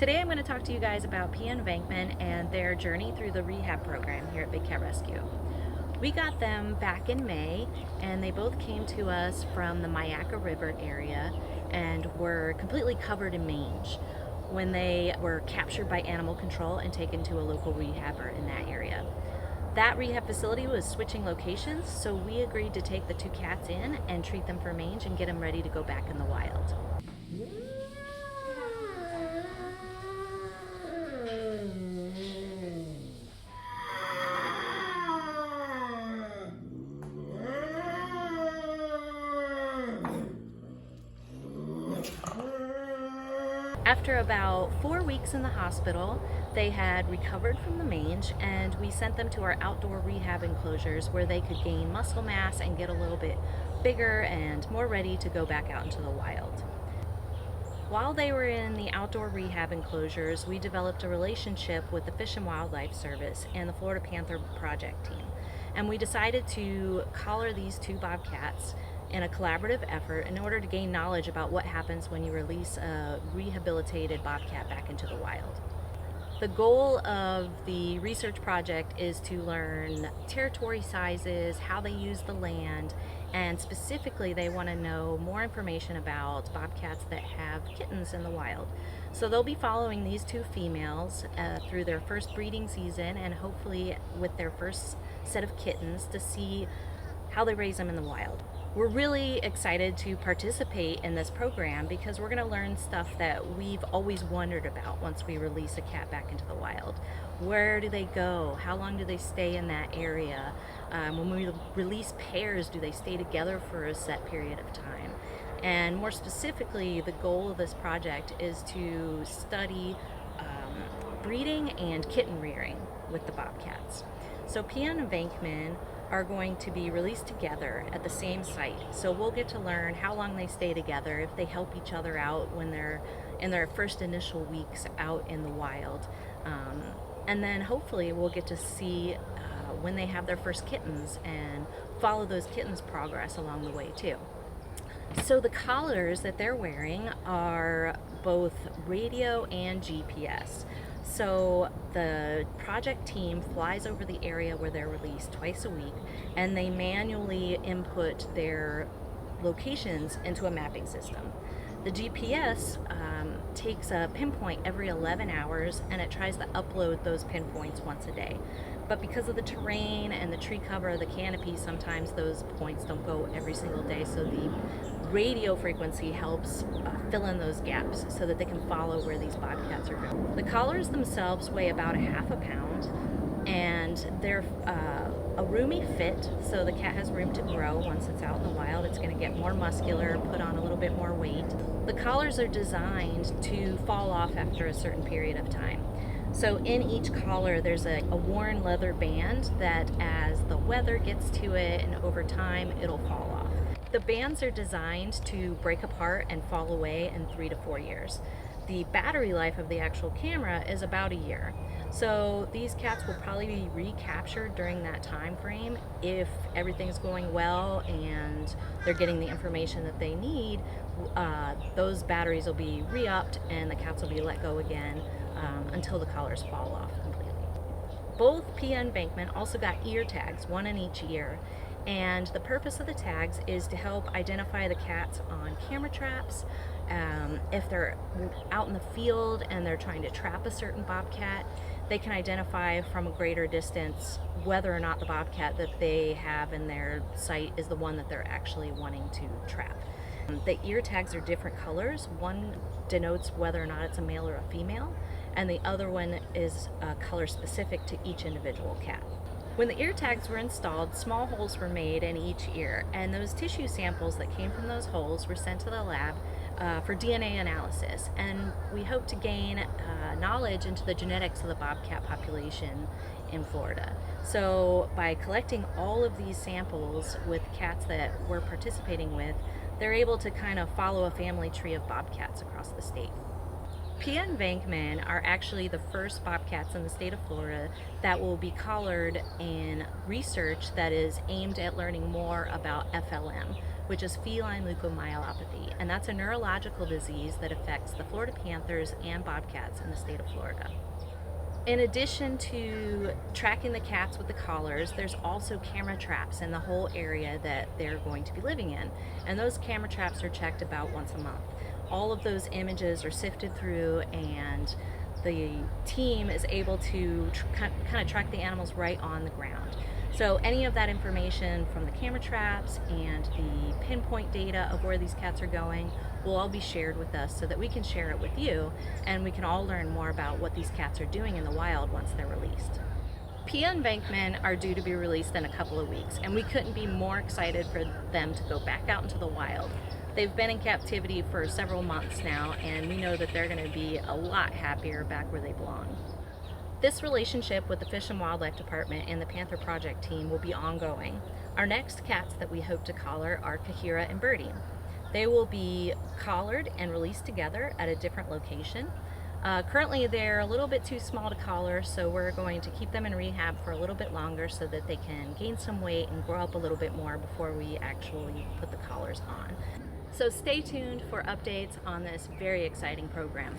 Today I'm going to talk to you guys about Pia and Venkman and their journey through the rehab program here at Big Cat Rescue. We got them back in May, and they both came to us from the Myakka River area and were completely covered in mange when they were captured by animal control and taken to a local rehabber in that area. That rehab facility was switching locations, so we agreed to take the two cats in and treat them for mange and get them ready to go back in the wild. After about 4 weeks in the hospital, they had recovered from the mange, and we sent them to our outdoor rehab enclosures where they could gain muscle mass and get a little bit bigger and more ready to go back out into the wild. While they were in the outdoor rehab enclosures, we developed a relationship with the Fish and Wildlife Service and the Florida Panther Project team, and we decided to collar these two bobcats in a collaborative effort in order to gain knowledge about what happens when you release a rehabilitated bobcat back into the wild. The goal of the research project is to learn territory sizes, how they use the land, and specifically they want to know more information about bobcats that have kittens in the wild. So they'll be following these two females through their first breeding season and hopefully with their first set of kittens to see how they raise them in the wild. We're really excited to participate in this program because we're going to learn stuff that we've always wondered about once we release a cat back into the wild. Where do they go? How long do they stay in that area? When we release pairs, do they stay together for a set period of time? And more specifically, the goal of this project is to study breeding and kitten rearing with the bobcats. So Pia and Venkman are going to be released together at the same site. So we'll get to learn how long they stay together, if they help each other out when they're in their first initial weeks out in the wild. And then hopefully we'll get to see when they have their first kittens and follow those kittens' progress along the way too. So the collars that they're wearing are both radio and GPS. So the project team flies over the area where they're released twice a week, and they manually input their locations into a mapping system. The GPS takes a pinpoint every 11 hours, and it tries to upload those pinpoints once a day. But because of the terrain and the tree cover, the canopy, sometimes those points don't go every single day, so the radio frequency helps fill in those gaps so that they can follow where these bobcats are going. The collars themselves weigh about 1/2 pound, and they're a roomy fit, so the cat has room to grow. Once it's out in the wild, it's going to get more muscular, put on a little bit more weight. The collars are designed to fall off after a certain period of time. So in each collar there's a worn leather band that as the weather gets to it and over time it'll fall off. The bands are designed to break apart and fall away in 3 to 4 years. The battery life of the actual camera is about a year. So these cats will probably be recaptured during that time frame if everything's going well and they're getting the information that they need. Those batteries will be re-upped and the cats will be let go again until the collars fall off completely. Both Pia and Venkman also got ear tags, one in each ear. And the purpose of the tags is to help identify the cats on camera traps. If they're out in the field and they're trying to trap a certain bobcat, they can identify from a greater distance whether or not the bobcat that they have in their sight is the one that they're actually wanting to trap. The ear tags are different colors. One denotes whether or not it's a male or a female, and the other one is color specific to each individual cat. When the ear tags were installed, small holes were made in each ear, and those tissue samples that came from those holes were sent to the lab for DNA analysis. And we hope to gain knowledge into the genetics of the bobcat population in Florida. So by collecting all of these samples with cats that we're participating with, they're able to kind of follow a family tree of bobcats across the state. Pia and Venkman are actually the first bobcats in the state of Florida that will be collared in research that is aimed at learning more about FLM, which is feline leukomyelopathy, and that's a neurological disease that affects the Florida Panthers and Bobcats in the state of Florida. In addition to tracking the cats with the collars, there's also camera traps in the whole area that they're going to be living in. And those camera traps are checked about once a month. All of those images are sifted through, and the team is able to kind of track the animals right on the ground. So any of that information from the camera traps and the pinpoint data of where these cats are going will all be shared with us so that we can share it with you, and we can all learn more about what these cats are doing in the wild once they're released. Pia and Venkman are due to be released in a couple of weeks, and we couldn't be more excited for them to go back out into the wild. They've been in captivity for several months now, and we know that they're going to be a lot happier back where they belong. This relationship with the Fish and Wildlife Department and the Panther Project team will be ongoing. Our next cats that we hope to collar are Kahira and Birdie. They will be collared and released together at a different location. Currently they're a little bit too small to collar, so we're going to keep them in rehab for a little bit longer so that they can gain some weight and grow up a little bit more before we actually put the collars on. So stay tuned for updates on this very exciting program.